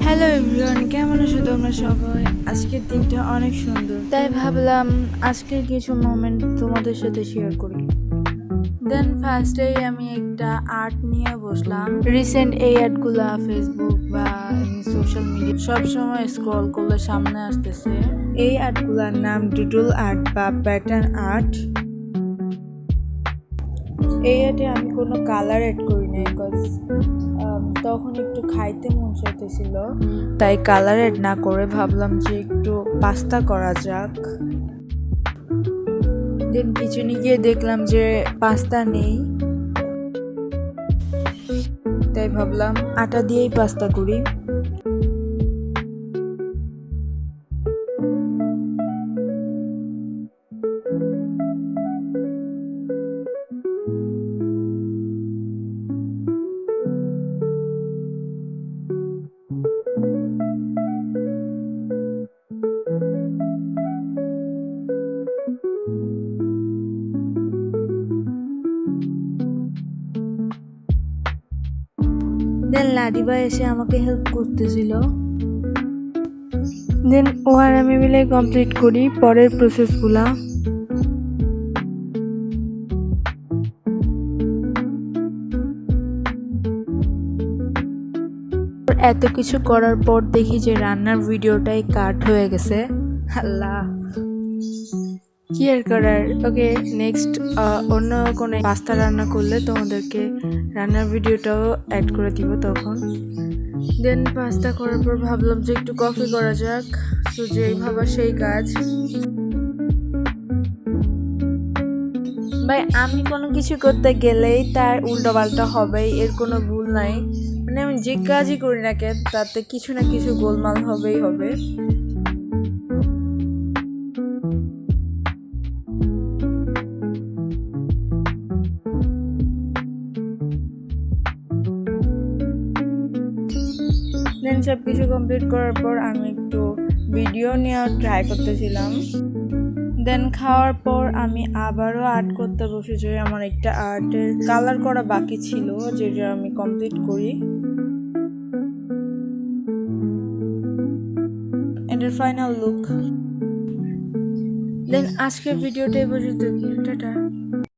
Hello everyone, কেমন আছো তোমরা সবাই? আজকের দিনটা অনেক সুন্দর, তাই ভাবলাম আজকের কিছু মোমেন্ট তোমাদের সাথে শেয়ার করি। দেন ফার্স্টেই আমি একটা আর্ট নিয়ে বসলাম। রিসেন্ট এই আর্টগুলা ফেসবুক বা সোশ্যাল মিডিয়া সবসময় স্ক্রল করলে সামনে আসতেছে। এই আর্টগুলার নাম ডুডল আর্ট বা প্যাটার্ন আর্ট। এই আর্টে আমি কোনো কালার এড করি নাই, বিকজ তখন একটু খাইতে মন চাইতেছিল, তাই কালার এড না করে ভাবলাম যে একটু পাস্তা করা যাক। দেন কিচেনে গিয়ে দেখলাম যে পাস্তা নেই, তাই ভাবলাম আটা দিয়েই পাস্তা করি। দেন লাডিবা এসে আমাকে হেল্প করতেছিল। দেন ও আর আমি মিলে কমপ্লিট করি পরের প্রসেসগুলা। এত কিছু করার পর দেখি যে রান্নার ভিডিওটাই কাট হয়ে গেছে। আল্লাহ, কি আর করার। ওকে, নেক্সট অন্য কোনো পাস্তা রান্না করলে তোমাদেরকে রান্নার ভিডিওটাও অ্যাড করে দিব তখন। দেন পাস্তা করার পর ভাবলাম যে একটু কফি করা যাক, তো যেই ভাবা সেই কাজ। ভাই, আমি কোনো কিছু করতে গেলেই তার উল্টো পাল্টা হবেই, এর কোনো ভুল নাই। মানে আমি যে কাজই করি না কেন তাতে কিছু না কিছু গোলমাল হবেই হবে। দেন সব কিছু কমপ্লিট করার পর আমি একটু ভিডিও নেওয়ার ট্রাই করতেছিলাম। দেন খাওয়ার পর আমি আবারও আর্ট করতে বসেছি। আমার একটা আর্টের কালার করা বাকি ছিল, যেটা আমি কমপ্লিট করি। এটার ফাইনাল লুক। দেন আজকের ভিডিওটা এই পর্যন্ত। টাটা।